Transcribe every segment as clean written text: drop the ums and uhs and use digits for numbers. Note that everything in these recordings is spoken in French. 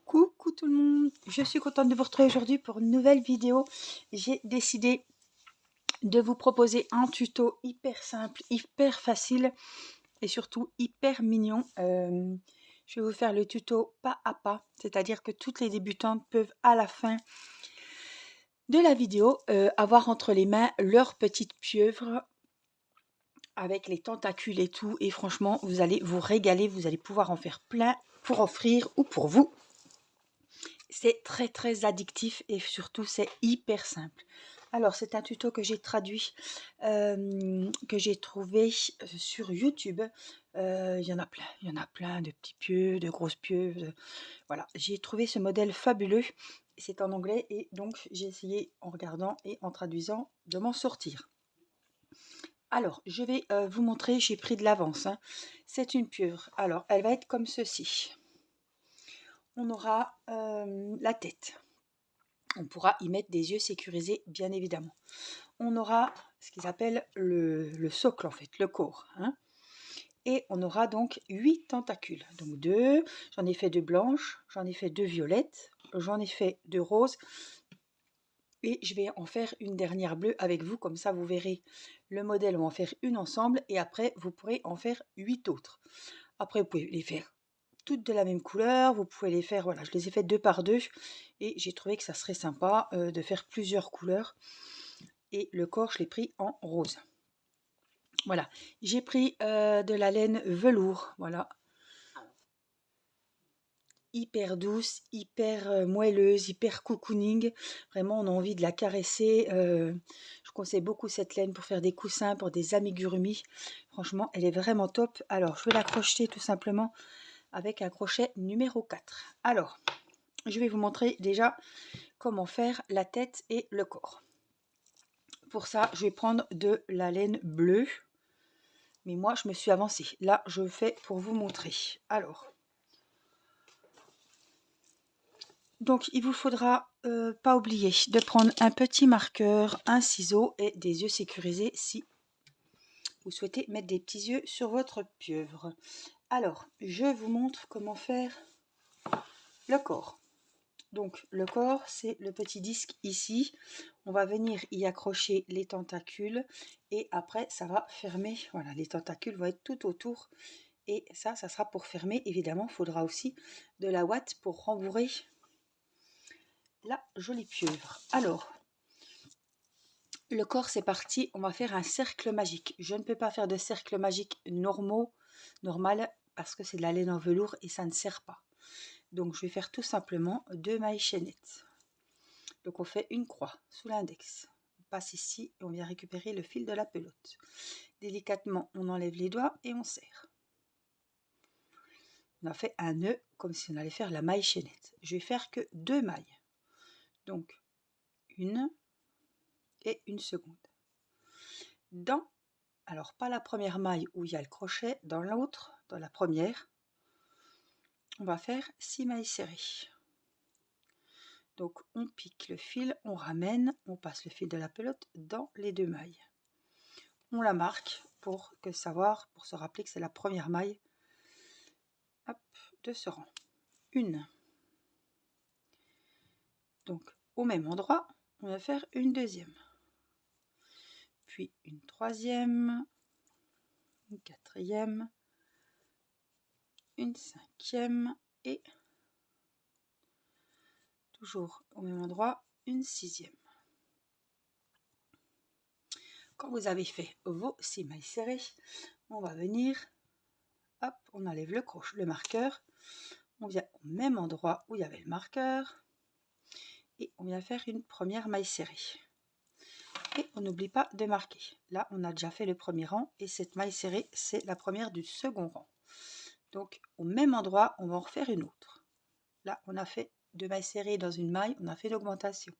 Coucou tout le monde, je suis contente de vous retrouver aujourd'hui pour une nouvelle vidéo. J'ai décidé de vous proposer un tuto hyper simple, hyper facile et surtout hyper mignon. Je vais vous faire le tuto pas à pas, c'est-à-dire que toutes les débutantes peuvent à la fin de la vidéo avoir entre les mains leur petite pieuvre avec les tentacules et tout. Et franchement, vous allez vous régaler, vous allez pouvoir en faire plein pour offrir ou pour vous. C'est très très addictif et surtout c'est hyper simple. Alors c'est un tuto que j'ai traduit, que j'ai trouvé sur YouTube. Il y en a plein de petits pieux, de grosses pieux. Voilà, j'ai trouvé ce modèle fabuleux. C'est en anglais et donc j'ai essayé en regardant et en traduisant de m'en sortir. Alors je vais vous montrer, j'ai pris de l'avance. Hein. C'est une pieuvre. Alors elle va être comme ceci. On aura la tête. On pourra y mettre des yeux sécurisés, bien évidemment. On aura ce qu'ils appellent le socle, en fait, le corps. Hein. Et on aura donc 8 tentacules. Donc 2, j'en ai fait 2 blanches, j'en ai fait 2 violettes, j'en ai fait 2 roses. Et je vais en faire une dernière bleue avec vous, comme ça vous verrez le modèle, on va en faire une ensemble. Et après, vous pourrez en faire 8 autres. Après, vous pouvez les faire toutes de la même couleur, vous pouvez les faire, voilà, je les ai fait 2 par 2 et j'ai trouvé que ça serait sympa de faire plusieurs couleurs et le corps je l'ai pris en rose. Voilà, j'ai pris de la laine velours, voilà, hyper douce, hyper moelleuse, hyper cocooning, vraiment on a envie de la caresser. Je conseille beaucoup cette laine pour faire des coussins, pour des amigurumis, franchement elle est vraiment top. Alors je vais la crocheter tout simplement avec un crochet numéro 4. Alors, je vais vous montrer déjà comment faire la tête et le corps. Pour ça, je vais prendre de la laine bleue. Mais moi, je me suis avancée. Là, je fais pour vous montrer. Alors, donc il vous faudra pas oublier de prendre un petit marqueur, un ciseau et des yeux sécurisés si vous souhaitez mettre des petits yeux sur votre pieuvre. Alors, je vous montre comment faire le corps. Donc le corps, c'est le petit disque ici. On va venir y accrocher les tentacules et après ça va fermer. Voilà, les tentacules vont être tout autour et ça sera pour fermer. Évidemment, il faudra aussi de la ouate pour rembourrer la jolie pieuvre. Alors, le corps, c'est parti. On va faire un cercle magique. Je ne peux pas faire de cercle magique normal parce que c'est de la laine en velours et ça ne sert pas. Donc, je vais faire tout simplement 2 mailles chaînettes. Donc on fait une croix sous l'index. On passe ici et on vient récupérer le fil de la pelote. Délicatement, on enlève les doigts et on serre. On a fait un nœud comme si on allait faire la maille chaînette. Je vais faire que 2 mailles. Donc une et une seconde. Alors pas la première maille où il y a le crochet, dans l'autre, dans la première, on va faire 6 mailles serrées. Donc on pique le fil, on ramène, on passe le fil de la pelote dans les 2 mailles. On la marque pour se rappeler que c'est la première maille de ce rang. Une. Donc au même endroit, on va faire une deuxième. Puis une troisième, une quatrième, une cinquième et toujours au même endroit, une sixième. Quand vous avez fait vos 6 mailles serrées, on va venir, hop, on enlève le marqueur, on vient au même endroit où il y avait le marqueur et on vient faire une première maille serrée. Et on n'oublie pas de marquer. Là, on a déjà fait le premier rang et cette maille serrée, c'est la première du second rang. Donc, au même endroit, on va en refaire une autre. Là, on a fait 2 mailles serrées dans une maille, on a fait l'augmentation.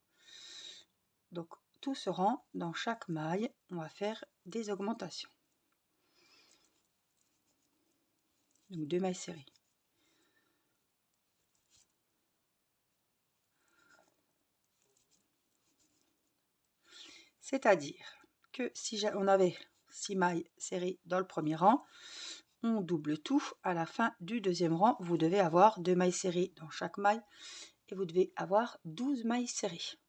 Donc, tout ce rang, dans chaque maille, on va faire des augmentations. Donc, 2 mailles serrées. C'est-à-dire que si on avait 6 mailles serrées dans le premier rang, on double tout. À la fin du deuxième rang, vous devez avoir 2 mailles serrées dans chaque maille et vous devez avoir 12 mailles serrées.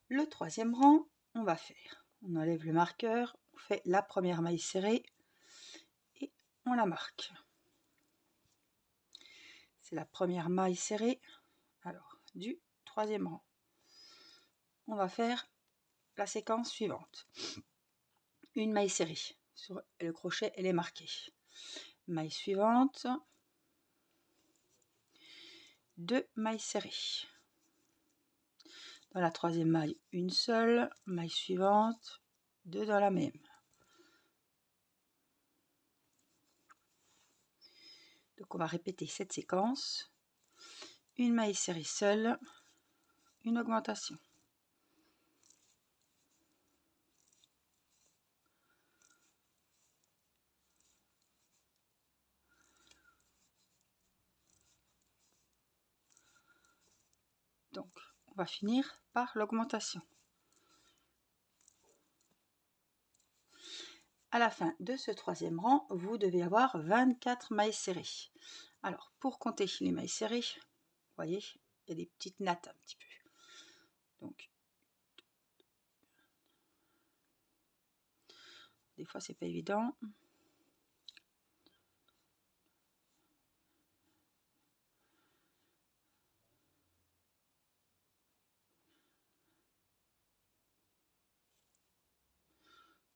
Le troisième rang, on va faire, on enlève le marqueur, on fait la première maille serrée et on la marque. C'est la première maille serrée, alors du troisième rang. On va faire la séquence suivante. Une maille serrée, sur le crochet elle est marquée. Maille suivante, 2 mailles serrées. Dans la troisième maille, une seule, maille suivante, 2 dans la même. Donc on va répéter cette séquence. Une maille serrée seule, une augmentation. Donc on va finir par l'augmentation. À la fin de ce troisième rang, vous devez avoir 24 mailles serrées. Alors, pour compter les mailles serrées, vous voyez, il y a des petites nattes un petit peu. Donc, des fois, c'est pas évident.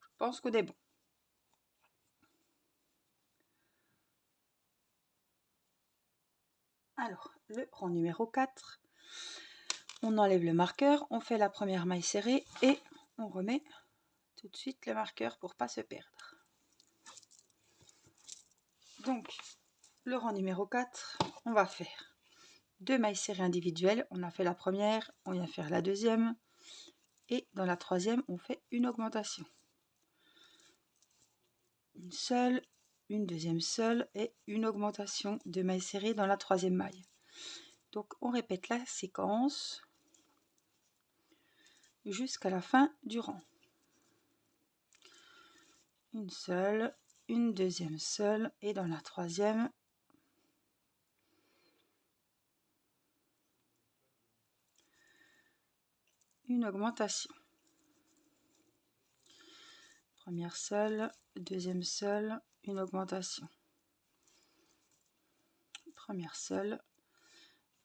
Je pense qu'on est bon. Alors, le rang numéro 4, on enlève le marqueur, on fait la première maille serrée et on remet tout de suite le marqueur pour pas se perdre. Donc, le rang numéro 4, on va faire 2 mailles serrées individuelles. On a fait la première, on vient faire la deuxième et dans la troisième, on fait une augmentation. Une seule, une deuxième seule et une augmentation de mailles serrées dans la troisième maille. Donc on répète la séquence jusqu'à la fin du rang. Une seule, une deuxième seule et dans la troisième, une augmentation. Première seule, deuxième seule, une augmentation. Première seule,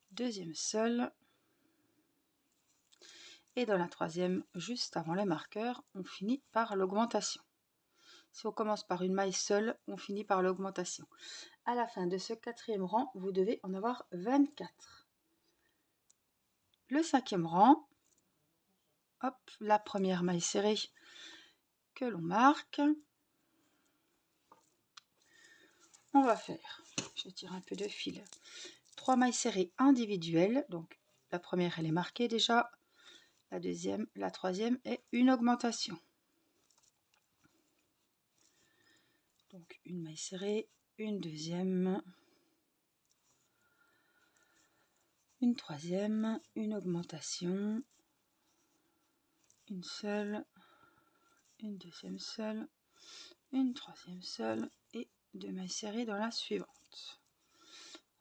deuxième seule. Et dans la troisième, juste avant les marqueurs, on finit par l'augmentation. Si on commence par une maille seule, on finit par l'augmentation. À la fin de ce quatrième rang, vous devez en avoir 24. Le cinquième rang, hop, la première maille serrée que l'on marque. On va faire, je tire un peu de fil, 3 mailles serrées individuelles. Donc la première elle est marquée déjà, la deuxième, la troisième et une augmentation. Donc une maille serrée, une deuxième, une troisième, une augmentation, une seule, une deuxième seule, une troisième seule et 2 mailles serrées dans la suivante.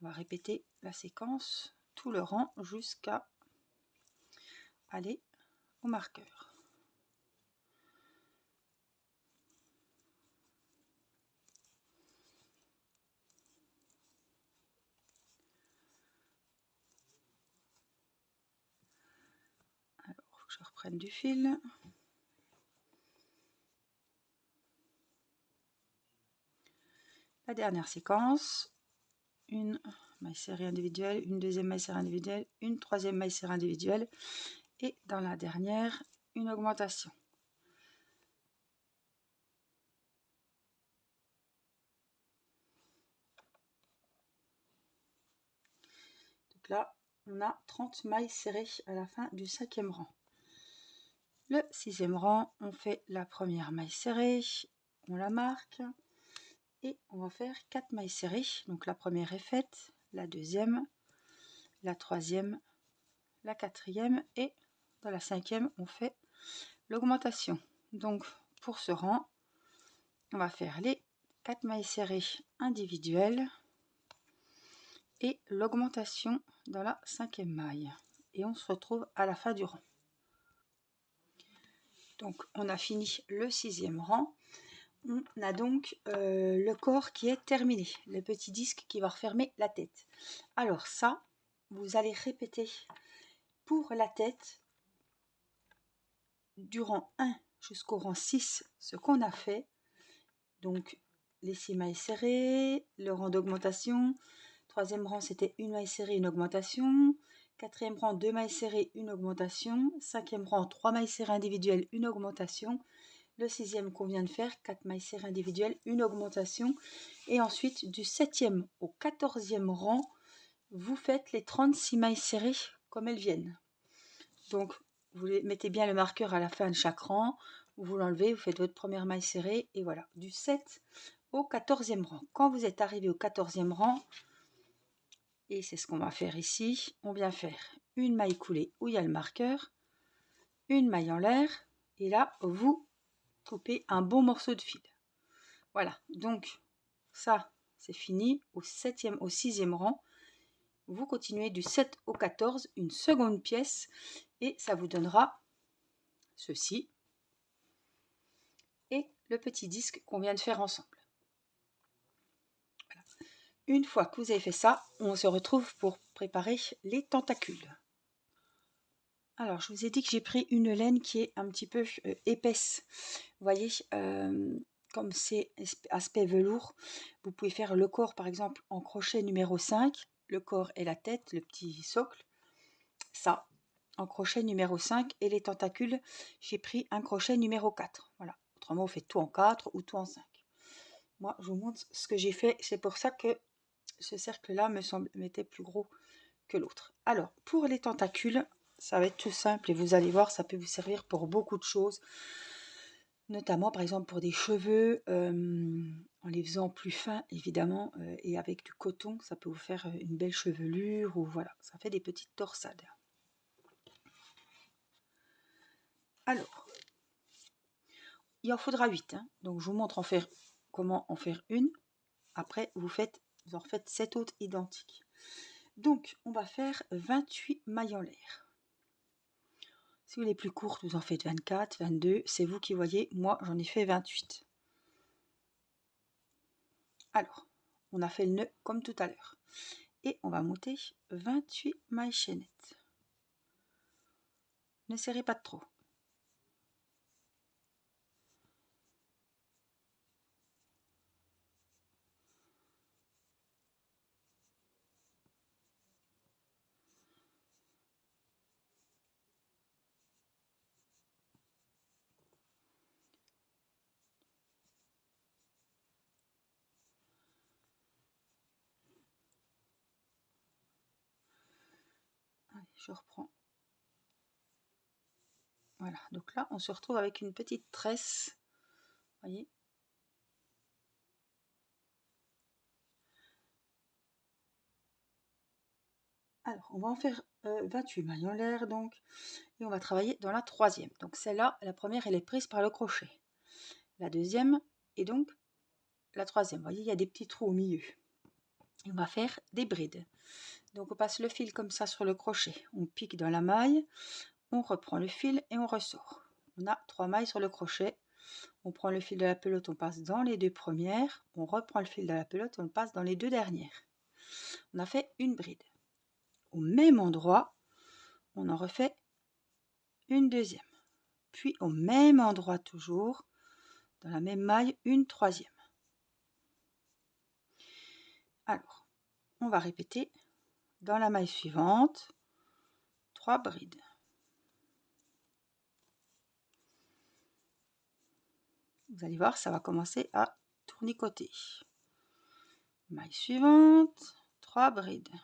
On va répéter la séquence, tout le rang jusqu'à aller au marqueur. Alors, il faut que je reprenne du fil. La dernière séquence, une maille serrée individuelle, une deuxième maille serrée individuelle, une troisième maille serrée individuelle et dans la dernière, une augmentation. Donc là, on a 30 mailles serrées à la fin du cinquième rang. Le sixième rang, on fait la première maille serrée, on la marque et on va faire 4 mailles serrées. Donc la première est faite, la deuxième, la troisième, la quatrième et dans la cinquième, on fait l'augmentation. Donc pour ce rang, on va faire les 4 mailles serrées individuelles et l'augmentation dans la 5e maille. Et on se retrouve à la fin du rang. Donc on a fini le 6e rang. On a donc le corps qui est terminé, le petit disque qui va refermer la tête. Alors ça, vous allez répéter pour la tête du rang 1 jusqu'au rang 6 ce qu'on a fait. Donc les 6 mailles serrées, le rang d'augmentation, 3e rang c'était une maille serrée, une augmentation, 4e rang 2 mailles serrées, une augmentation, 5e rang 3 mailles serrées individuelles, une augmentation, le 6e qu'on vient de faire, 4 mailles serrées individuelles, une augmentation, et ensuite du 7e au 14e rang, vous faites les 36 mailles serrées comme elles viennent. Donc vous mettez bien le marqueur à la fin de chaque rang, vous l'enlevez, vous faites votre première maille serrée, et voilà, du 7 au 14e rang. Quand vous êtes arrivé au 14e rang, et c'est ce qu'on va faire ici, on vient faire une maille coulée où il y a le marqueur, une maille en l'air, et là vous coupez un bon morceau de fil. Voilà, donc ça c'est fini. Au 7e, au 6e rang, vous continuez du 7 au 14, une seconde pièce, et ça vous donnera ceci et le petit disque qu'on vient de faire ensemble. Voilà. Une fois que vous avez fait ça, on se retrouve pour préparer les tentacules. Alors, je vous ai dit que j'ai pris une laine qui est un petit peu épaisse. Vous voyez, comme c'est aspect velours, vous pouvez faire le corps, par exemple, en crochet numéro 5, le corps et la tête, le petit socle, ça, en crochet numéro 5, et les tentacules, j'ai pris un crochet numéro 4. Voilà. Autrement, vous faites tout en 4 ou tout en 5. Moi, je vous montre ce que j'ai fait. C'est pour ça que ce cercle-là m'était plus gros que l'autre. Alors, pour les tentacules, ça va être tout simple et vous allez voir, ça peut vous servir pour beaucoup de choses. Notamment, par exemple, pour des cheveux, en les faisant plus fins, évidemment, et avec du coton, ça peut vous faire une belle chevelure, ou voilà, ça fait des petites torsades. Alors, il en faudra 8, hein. Donc je vous montre comment en faire une. Après, vous en refaites 7 autres identiques. Donc, on va faire 28 mailles en l'air. Si vous voulez plus courte, vous en faites 24, 22, c'est vous qui voyez. Moi, j'en ai fait 28. Alors, on a fait le nœud comme tout à l'heure. Et on va monter 28 mailles chaînettes. Ne serrez pas trop. Allez, je reprends. Voilà, donc là, on se retrouve avec une petite tresse. Voyez. Alors, on va en faire 28 mailles en l'air, donc, et on va travailler dans la 3e. Donc celle-là, la première, elle est prise par le crochet. La 2e, et donc la 3e. Vous voyez, il y a des petits trous au milieu. Et on va faire des brides. Donc on passe le fil comme ça sur le crochet. On pique dans la maille, on reprend le fil et on ressort. On a 3 mailles sur le crochet. On prend le fil de la pelote, on passe dans les 2 premières. On reprend le fil de la pelote, on passe dans les 2 dernières. On a fait une bride. Au même endroit, on en refait une deuxième. Puis au même endroit toujours, dans la même maille, une troisième. Alors, on va répéter dans la maille suivante 3 brides. Vous allez voir, ça va commencer à tournicoter. Maille suivante, 3 brides.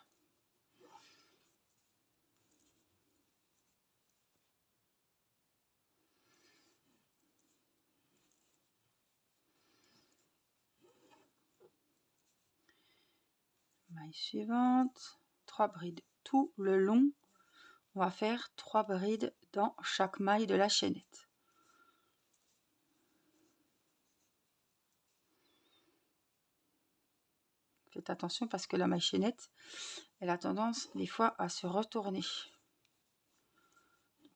Maille suivante, 3 brides. Tout le long, on va faire 3 brides dans chaque maille de la chaînette. Faites attention parce que la maille chaînette, elle a tendance des fois à se retourner.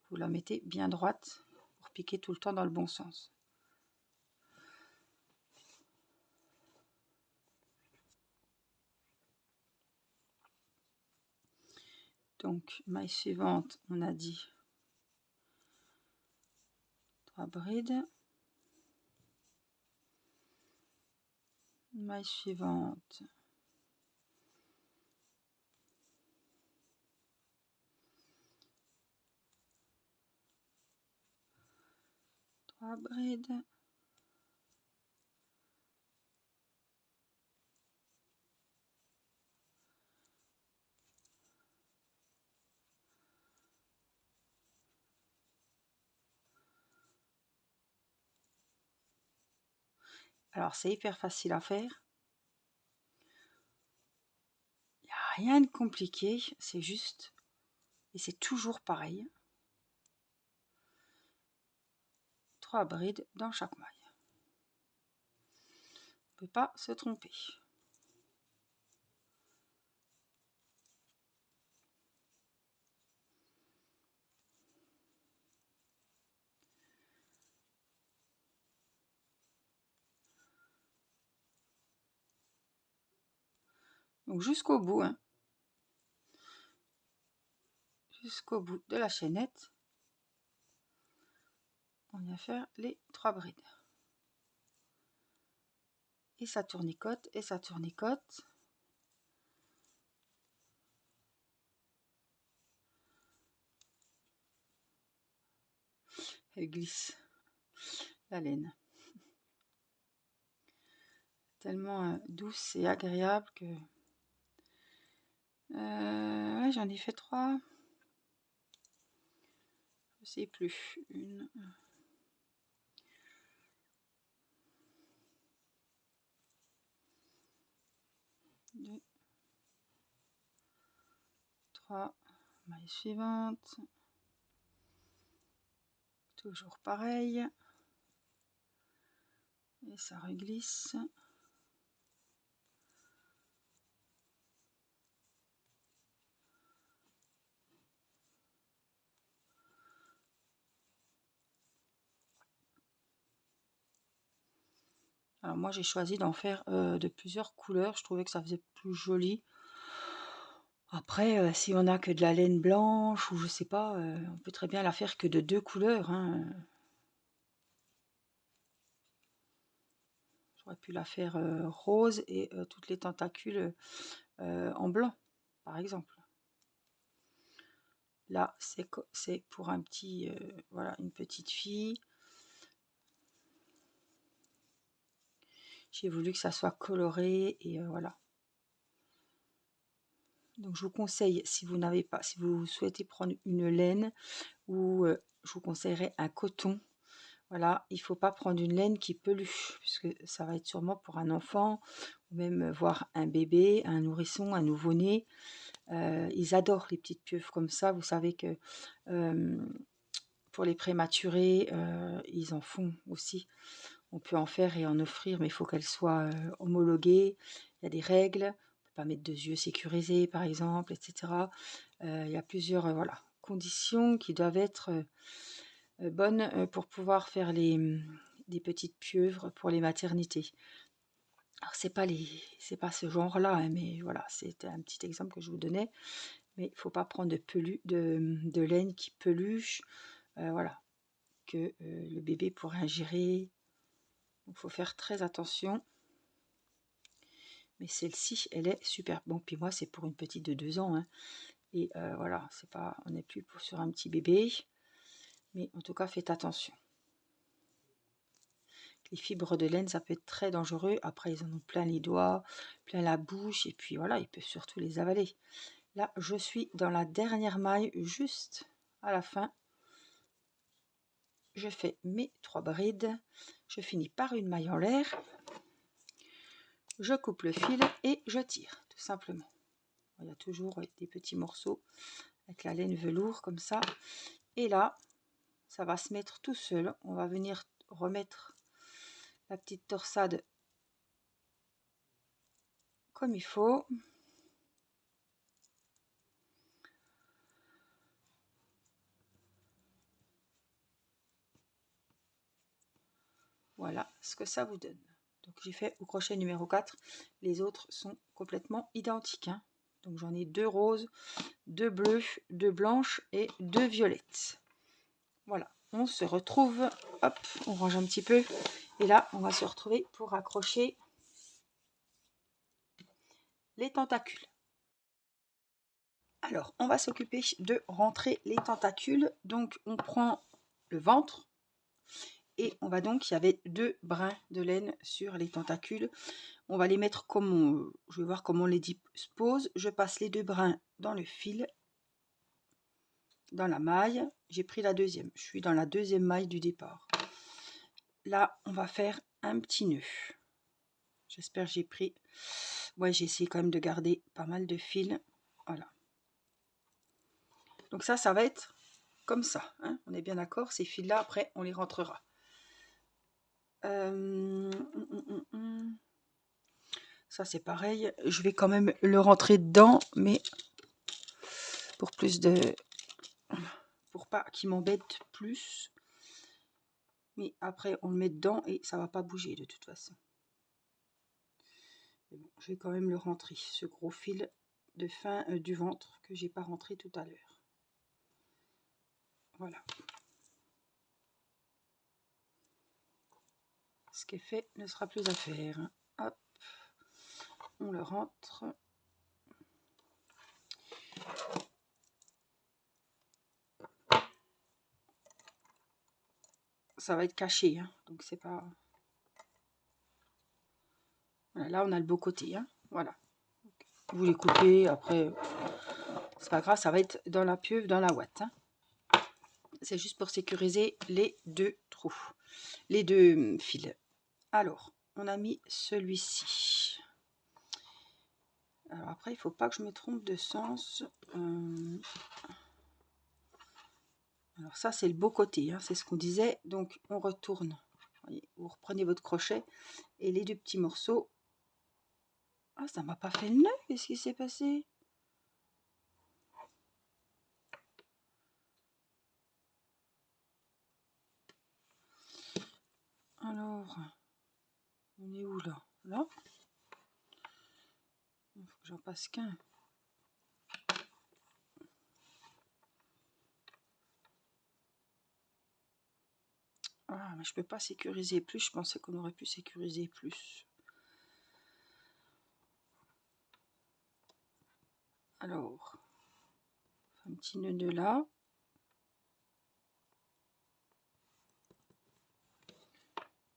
Vous la mettez bien droite pour piquer tout le temps dans le bon sens. Donc, maille suivante, on a dit 3 brides. Maille suivante. Trois brides. Alors, c'est hyper facile à faire. Il n'y a rien de compliqué, c'est juste, et c'est toujours pareil. 3 brides dans chaque maille. On ne peut pas se tromper. Donc jusqu'au bout, hein. Jusqu'au bout de la chaînette, on vient faire les 3 brides. Et ça tournicote, et ça tournicote. Elle glisse, la laine. Tellement douce et agréable que... ouais, j'en ai fait 3. Je sais plus. 1, 2, 3. Maille suivante. Toujours pareil. Et ça reglisse. Alors moi j'ai choisi d'en faire de plusieurs couleurs, je trouvais que ça faisait plus joli. Après, si on a que de la laine blanche ou je sais pas, on peut très bien la faire que de 2 couleurs, hein. J'aurais pu la faire rose et toutes les tentacules en blanc, par exemple. Là, c'est pour un petit, voilà, une petite fille. J'ai voulu que ça soit coloré et voilà. Donc je vous conseille, si vous n'avez pas, si vous souhaitez prendre une laine, ou je vous conseillerais un coton. Voilà, il ne faut pas prendre une laine qui peluche, puisque ça va être sûrement pour un enfant, ou même voir un bébé, un nourrisson, un nouveau-né. Ils adorent les petites pieuvres comme ça. Vous savez que pour les prématurés, ils en font aussi. On peut en faire et en offrir, mais il faut qu'elles soient homologuées. Il y a des règles. On ne peut pas mettre de yeux sécurisés, par exemple, etc. Il y a plusieurs voilà, conditions qui doivent être bonnes pour pouvoir faire des petites pieuvres pour les maternités. Alors c'est pas ce genre-là, hein, mais voilà, c'était un petit exemple que je vous donnais. Mais il ne faut pas prendre de laine qui peluche, voilà, que le bébé pourrait ingérer. Donc il faut faire très attention. Mais celle-ci, elle est super. Bon, puis moi, c'est pour une petite de 2 ans, hein. Et voilà, c'est pas, on n'est plus sur un petit bébé. Mais en tout cas, faites attention. Les fibres de laine, ça peut être très dangereux. Après, ils en ont plein les doigts, plein la bouche. Et puis voilà, ils peuvent surtout les avaler. Là, je suis dans la dernière maille, juste à la fin. Je fais mes 3 brides. Je finis par une maille en l'air. Je coupe le fil et je tire, tout simplement. Il y a toujours des petits morceaux avec la laine velours comme ça. Et là, ça va se mettre tout seul. On va venir remettre la petite torsade comme il faut. Voilà ce que ça vous donne. Donc j'ai fait au crochet numéro 4. Les autres sont complètement identiques, hein. Donc j'en ai 2 roses, 2 bleus, 2 blanches et 2 violettes. Voilà, on se retrouve, hop, on range un petit peu. Et là, on va se retrouver pour accrocher les tentacules. Alors, on va s'occuper de rentrer les tentacules. Donc, on prend le ventre. Et on va donc, il y avait 2 brins de laine sur les tentacules. On va les mettre comme on, je vais voir comment on les dispose. Je passe les 2 brins dans le fil, dans la maille. J'ai pris la deuxième. Je suis dans la deuxième maille du départ. Là, on va faire un petit nœud. J'espère que j'ai pris. Ouais, j'ai essayé quand même de garder pas mal de fils. Voilà. Donc ça va être comme ça, hein. On est bien d'accord. Ces fils-là, après, on les rentrera. Ça, c'est pareil. Je vais quand même le rentrer dedans, mais pour plus de... pour pas qu'il m'embête plus. Mais après, on le met dedans et ça va pas bouger de toute façon. Mais bon, je vais quand même le rentrer, ce gros fil de fin du ventre que j'ai pas rentré tout à l'heure. Voilà. Ce qui est fait ne sera plus à faire. Hop, on le rentre. Ça va être caché, hein, donc c'est pas... Voilà, là on a le beau côté, hein, voilà. Vous les coupez, après, c'est pas grave, ça va être dans la pieuvre, dans la ouate, hein. C'est juste pour sécuriser les 2 trous, les 2 fils. Alors, on a mis celui-ci. Alors après, il faut pas que je me trompe de sens. Alors ça, c'est le beau côté, hein, c'est ce qu'on disait. Donc, on retourne. Voyez, vous reprenez votre crochet et les 2 petits morceaux. Ah, ça m'a pas fait le nœud. Qu'est-ce qui s'est passé? Alors, on est où là? Là? Il faut que j'en passe qu'un. Ah, mais je peux pas sécuriser plus. Je pensais qu'on aurait pu sécuriser plus. Alors, un petit nœud là.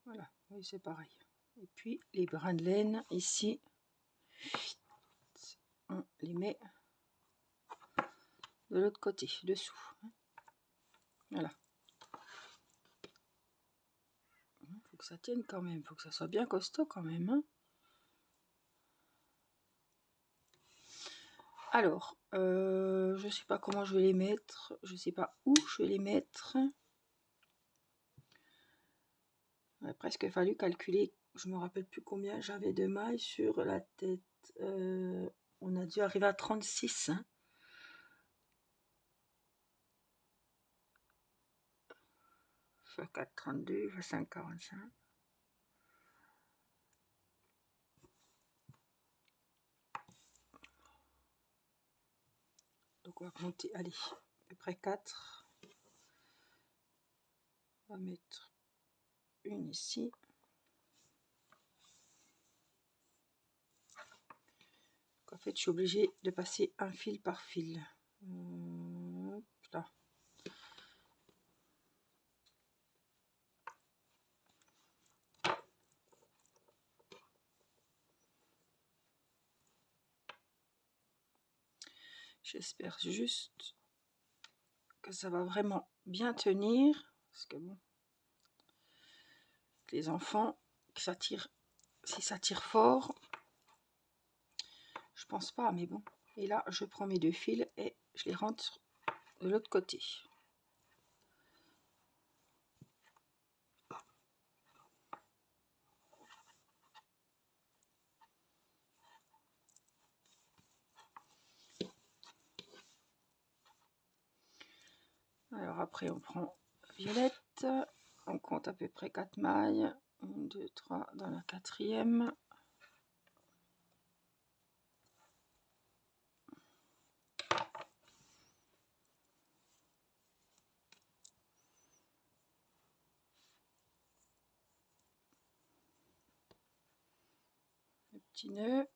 Voilà, oui, c'est pareil. Et puis, les brins de laine, ici, on les met de l'autre côté, dessous. Voilà. Il faut que ça tienne quand même. Il faut que ça soit bien costaud quand même, hein. Alors, je sais pas comment je vais les mettre. Je sais pas où je vais les mettre. Il aurait presque fallu calculer. Je me rappelle plus combien j'avais de mailles sur la tête. On a dû arriver à 36. Hein. 4, 32, 5, 45. Donc on va compter, allez, à peu près 4. On va mettre une ici. En fait, je suis obligée de passer un fil par fil. Là. J'espère juste que ça va vraiment bien tenir. Parce que bon, les enfants, que ça tire, si ça tire fort, je pense pas, mais bon. Et là, je prends mes 2 fils et je les rentre de l'autre côté. après on prend violette, on compte à peu près 4 mailles, 1, 2, 3 dans la 4e, le petit nœud.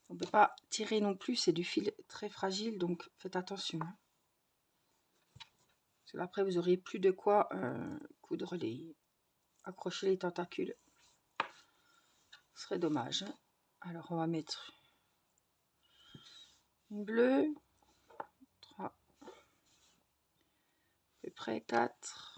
On ne peut pas tirer non plus, c'est du fil très fragile, donc faites attention. Parce que après, vous aurez plus de quoi coudre accrocher les tentacules. Ce serait dommage. Alors, on va mettre une bleue, 3, à peu près 4.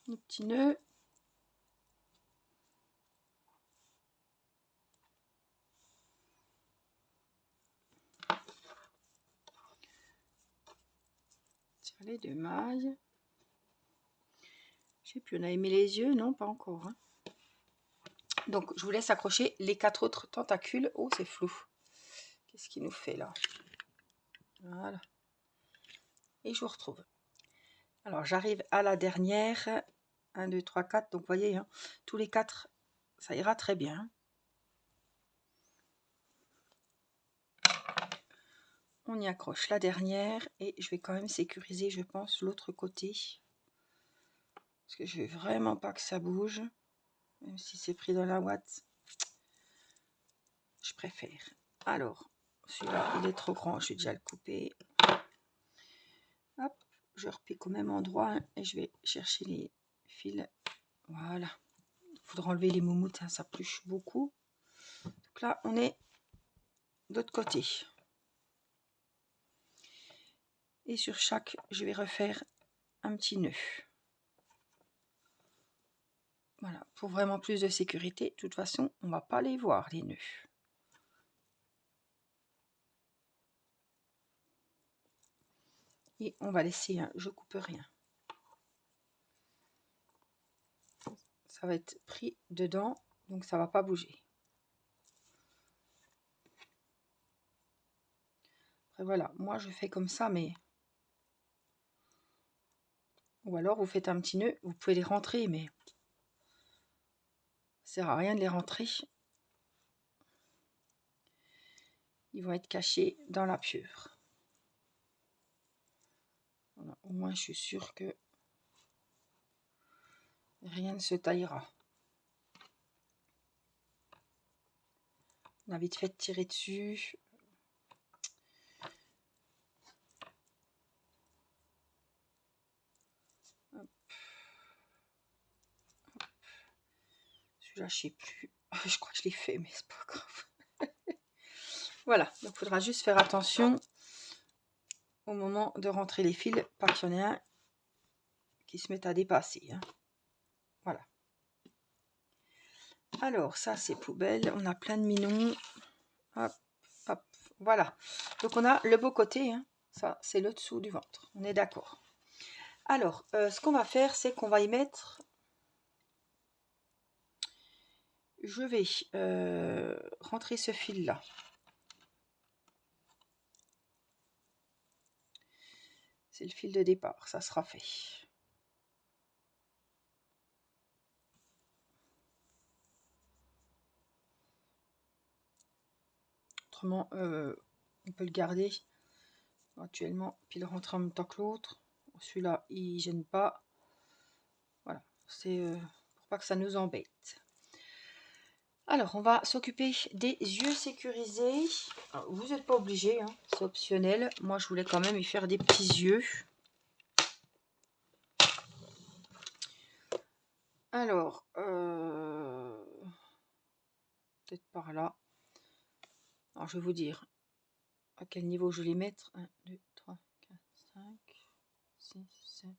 Le petit nœud. Tire les 2 mailles. Je sais plus, on a mis les yeux? Non, pas encore. Hein. Donc, je vous laisse accrocher les 4 autres tentacules. Oh, c'est flou. Qu'est-ce qu'il nous fait là? Voilà. Et je vous retrouve. Alors, j'arrive à la dernière. 1, 2, 3, 4. Donc, vous voyez, hein, tous les 4, ça ira très bien. On y accroche la dernière. Et je vais quand même sécuriser, je pense, l'autre côté. Parce que je veux vraiment pas que ça bouge. Même si c'est pris dans la ouate. Je préfère. Alors, celui-là, il est trop grand. Je vais déjà le couper. Hop, je repique au même endroit. Hein, et je vais chercher les fils. Voilà. Il faudra enlever les moumoutes. Hein, ça pluche beaucoup. Donc là, on est de l'autre côté. Et sur chaque, je vais refaire un petit nœud. Voilà, pour vraiment plus de sécurité. De toute façon, on ne va pas les voir, les nœuds. Et on va laisser, hein, je coupe rien. Ça va être pris dedans, donc ça ne va pas bouger. Après voilà, moi je fais comme ça, mais... Ou alors vous faites un petit nœud, vous pouvez les rentrer, mais... Ça sert à rien de les rentrer. Ils vont être cachés dans la pieuvre. Voilà, au moins je suis sûre que rien ne se taillera. On a vite fait de tirer dessus. Hop. Celui-là, je sais plus. Je crois que je l'ai fait, mais c'est pas grave. Voilà, donc il faudra juste faire attention au moment de rentrer les fils, pas qu'il y en ait un qui se mette à dépasser. Hein. Voilà. Alors, ça, c'est poubelle. On a plein de minons. Hop, hop. Voilà. Donc, on a le beau côté. Hein. Ça, c'est le dessous du ventre. On est d'accord. Alors, ce qu'on va faire, c'est qu'on va y mettre... Je vais rentrer ce fil-là. C'est le fil de départ. Ça sera fait. Autrement, on peut le garder actuellement, puis le rentrer en même temps que l'autre. Celui-là, il gêne pas. Voilà, c'est pour pas que ça nous embête. Alors, on va s'occuper des yeux sécurisés. Alors, vous n'êtes pas obligé, hein, c'est optionnel. Moi, je voulais quand même y faire des petits yeux. Alors, peut-être par là. Alors, je vais vous dire à quel niveau je vais les mettre. 1, 2, 3, 4, 5, 6, 7.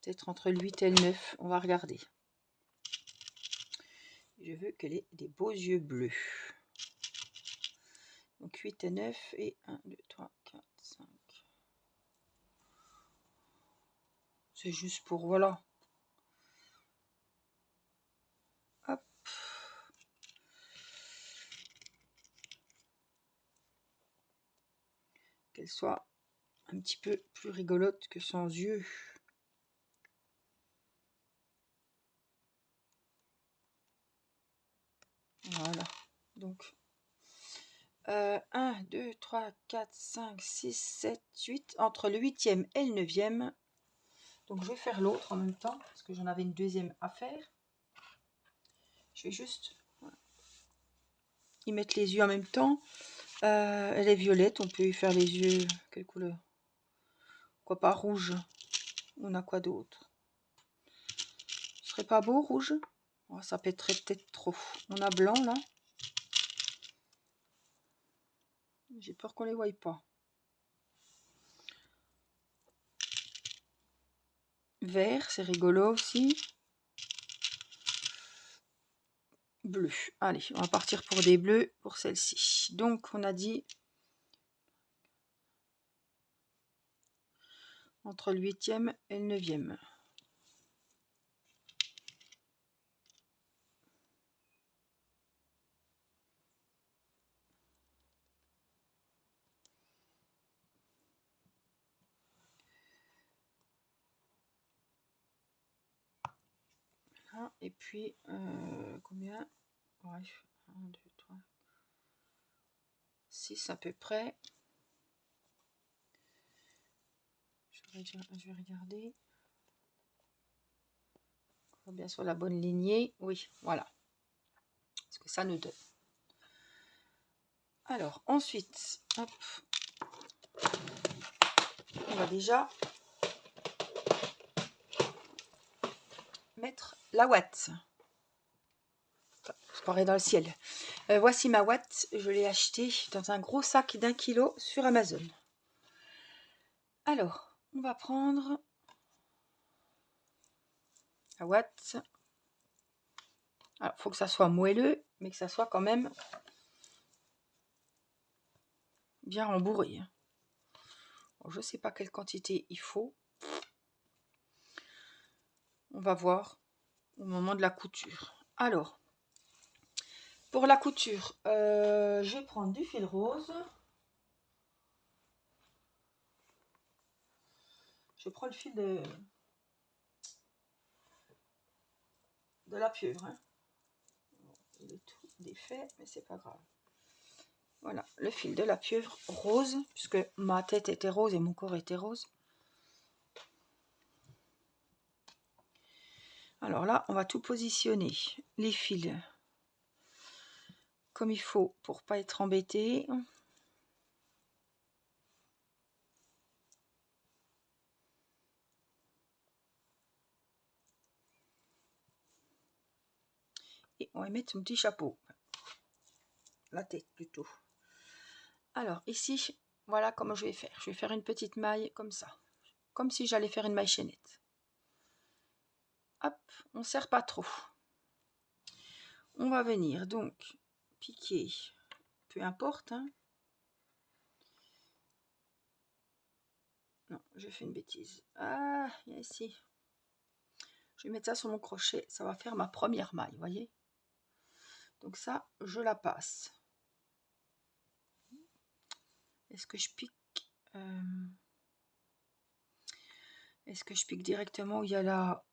Peut-être entre le 8 et le 9. On va regarder. Je veux qu'elle ait des beaux yeux bleus. Donc 8 et 9 et 1, 2, 3, 4, 5. C'est juste pour, voilà. Hop. Qu'elle soit un petit peu plus rigolote que sans yeux. Voilà. Donc, 1, 2, 3, 4, 5, 6, 7, 8. Entre le 8e et le 9e. Donc, je vais faire l'autre en même temps, parce que j'en avais une deuxième à faire. Je vais juste y mettre les yeux en même temps. Elle est violette, on peut y faire les yeux. Quelle couleur? Pourquoi pas rouge? On a quoi d'autre? Ce serait pas beau, rouge? Oh, ça pèterait peut-être trop. On a blanc, là. J'ai peur qu'on les voie pas. Vert, c'est rigolo aussi. Bleu. Allez, on va partir pour des bleus pour celle-ci. Donc, on a dit entre le 8e et le 9e. Voilà. Et puis, combien? Ouais, 1, 2, 3, 6 à peu près. Je vais regarder. On va bien sur la bonne lignée. Oui, voilà. Ce que ça nous donne. Alors, ensuite, hop, on va déjà mettre la ouate. Je croirais dans le ciel. Voici ma ouate. Je l'ai achetée dans un gros sac d'1 kg sur Amazon. Alors, on va prendre la ouate. Alors, il faut que ça soit moelleux, mais que ça soit quand même bien rembourré. Bon, je ne sais pas quelle quantité il faut. On va voir au moment de la couture. Alors, pour la couture, je vais prendre du fil rose. Je prends le fil de la pieuvre. Hein. Il est tout défait, mais c'est pas grave. Voilà, le fil de la pieuvre rose, puisque ma tête était rose et mon corps était rose. Alors là, on va tout positionner, les fils, comme il faut pour pas être embêté. Et on va mettre son petit chapeau. La tête plutôt. Alors ici, voilà comment je vais faire. Je vais faire une petite maille comme ça. Comme si j'allais faire une maille chaînette. Hop, on ne serre pas trop. On va venir donc piquer, peu importe. Hein. Non, j'ai fait une bêtise. Ah, il y a ici. Je vais mettre ça sur mon crochet. Ça va faire ma première maille, vous voyez. Donc ça, je la passe. Est-ce que je pique Est-ce que je pique directement où il y a la...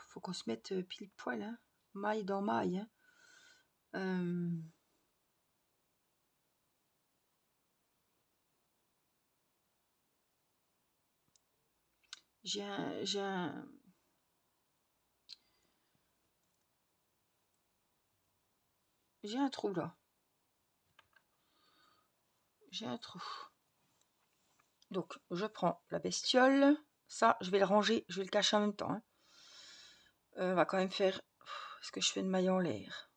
Faut qu'on se mette pile poil, hein. Maille dans maille. Hein. J'ai un trou là. J'ai un trou. Donc, je prends la bestiole. Ça, je vais le ranger, je vais le cacher en même temps. Hein. On va quand même faire... Est-ce que je fais une maille en l'air?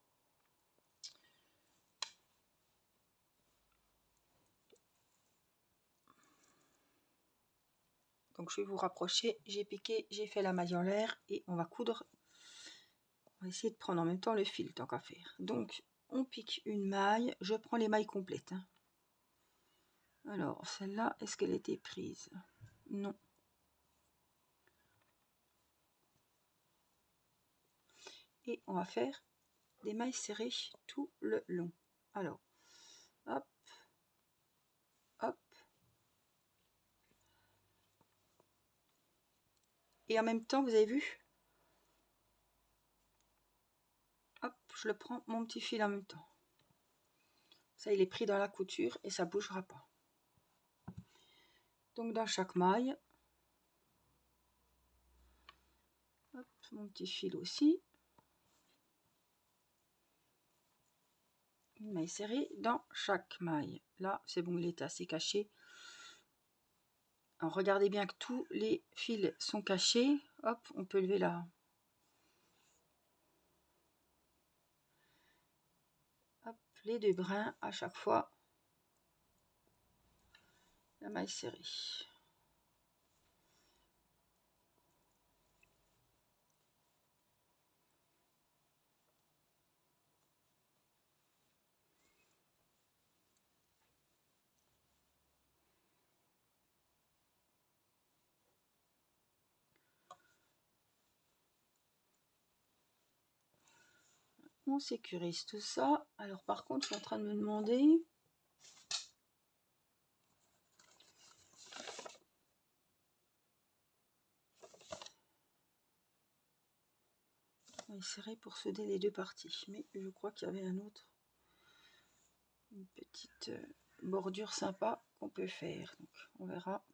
Donc, je vais vous rapprocher. J'ai piqué, j'ai fait la maille en l'air. Et on va coudre. On va essayer de prendre en même temps le fil, tant qu'à faire. Donc, on pique une maille. Je prends les mailles complètes. Hein. Alors, celle-là, est-ce qu'elle était prise? Non. et on va faire des mailles serrées tout le long. Alors, hop, hop. Et en même temps, vous avez vu, hop, je le prends mon petit fil en même temps. Ça, il est pris dans la couture et ça bougera pas. Donc dans chaque maille, hop, mon petit fil aussi. Une maille serrée dans chaque maille. Là, c'est bon, il est assez caché. Alors, regardez bien que tous les fils sont cachés. Hop, on peut lever là. Hop, les deux brins à chaque fois. La maille serrée. On sécurise tout ça. Alors par contre, je suis en train de me demander... maille serrée pour souder les deux parties. Mais je crois qu'il y avait un autre. Une petite bordure sympa qu'on peut faire. Donc on verra.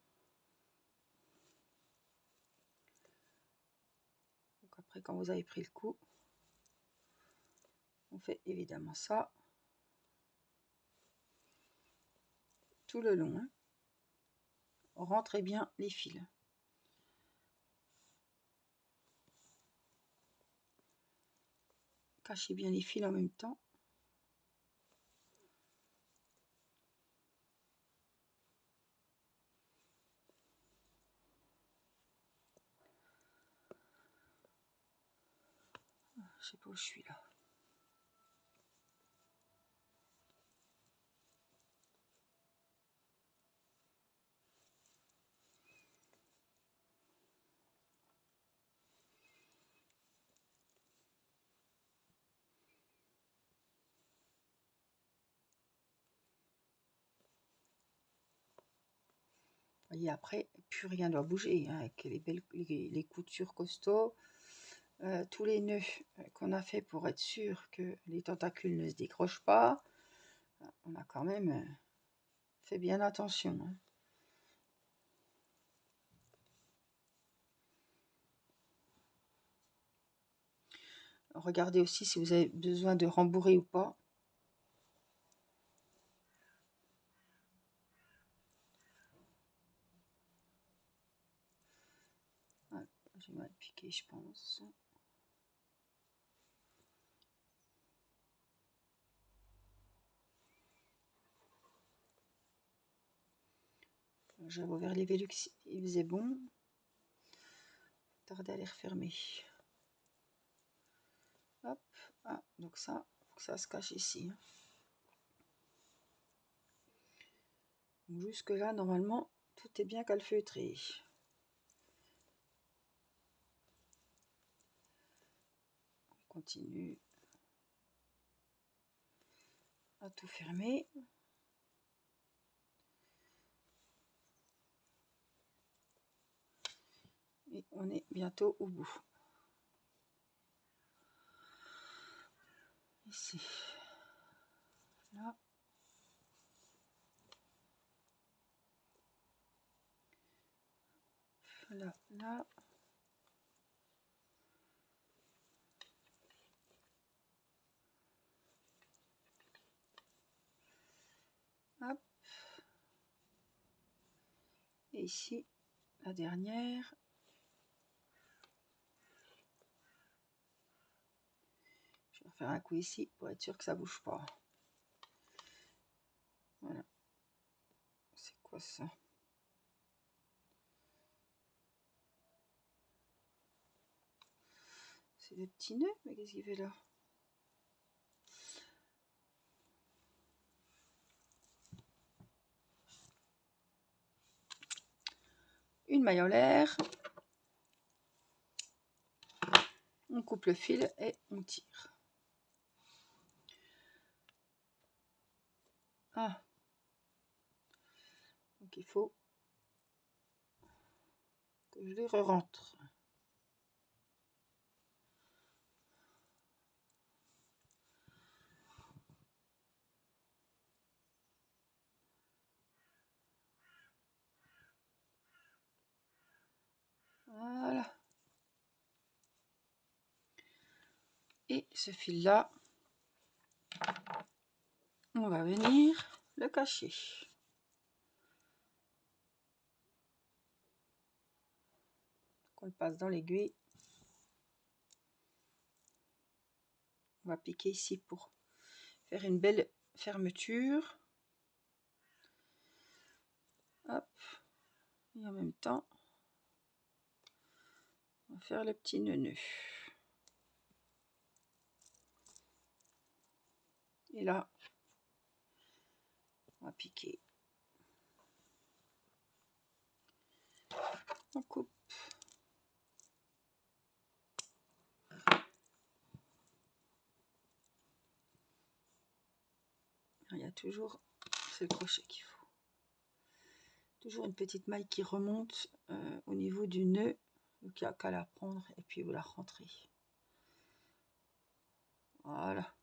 Donc après, quand vous avez pris le coup, on fait évidemment ça. Tout le long. Hein. Rentrez bien les fils. Cachez bien les fils en même temps. Je sais pas où je suis là. Vous voyez, après, plus rien ne doit bouger. Hein, avec les coutures costauds, tous les nœuds qu'on a fait pour être sûr que les tentacules ne se décrochent pas, on a quand même fait bien attention. Hein. Regardez aussi si vous avez besoin de rembourrer ou pas. Voilà, j'ai mal piqué, je pense. J'avais ouvert les Velux, il faisait bon. Tarder à les refermer. Hop, ah, donc ça, faut que ça se cache ici. Hein. Jusque là, normalement, tout est bien calfeutré. On continue à tout fermer. Et on est bientôt au bout. Ici. Là. Là, là. Hop. Et ici, la dernière. Je vais refaire un coup ici pour être sûr que ça bouge pas. Voilà. C'est quoi ça? C'est des petits nœuds, mais qu'est-ce qu'il fait là? Une maille en l'air. On coupe le fil et on tire. Ah. Donc il faut que je les re-rentre. Voilà. Et ce fil-là, on va venir le cacher. On le passe dans l'aiguille. On va piquer ici pour faire une belle fermeture. Hop. Et en même temps, on va faire le petit nœud. Et là, on va piquer. On coupe. Il y a toujours ce crochet qu'il faut. Toujours une petite maille qui remonte au niveau du nœud. Donc il n'y a qu'à la prendre et puis vous la rentrez. Voilà.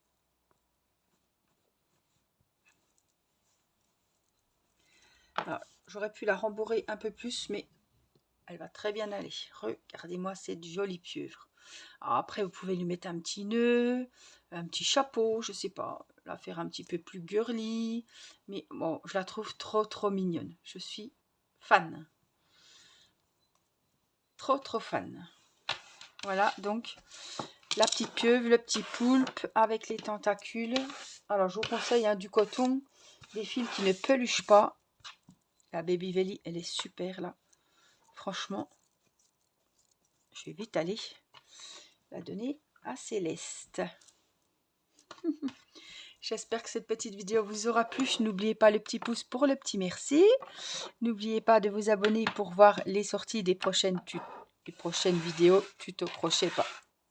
Alors, j'aurais pu la rembourrer un peu plus, mais elle va très bien aller. Regardez-moi cette jolie pieuvre. Alors après, vous pouvez lui mettre un petit nœud, un petit chapeau, je sais pas, la faire un petit peu plus girly. Mais bon, je la trouve trop mignonne. Je suis fan. Trop fan. Voilà, donc la petite pieuvre, le petit poulpe avec les tentacules. Alors, je vous conseille du coton, des fils qui ne peluchent pas. La Baby Velly, elle est super là. Franchement, je vais vite aller la donner à Céleste. J'espère que cette petite vidéo vous aura plu. N'oubliez pas le petit pouce pour le petit merci. N'oubliez pas de vous abonner pour voir les sorties des prochaines vidéos tuto crochet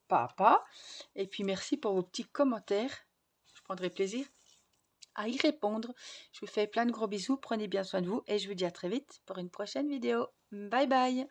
pas à pas. Et puis merci pour vos petits commentaires. Je prendrai plaisir à y répondre. Je vous fais plein de gros bisous. Prenez bien soin de vous et je vous dis à très vite pour une prochaine vidéo. Bye bye.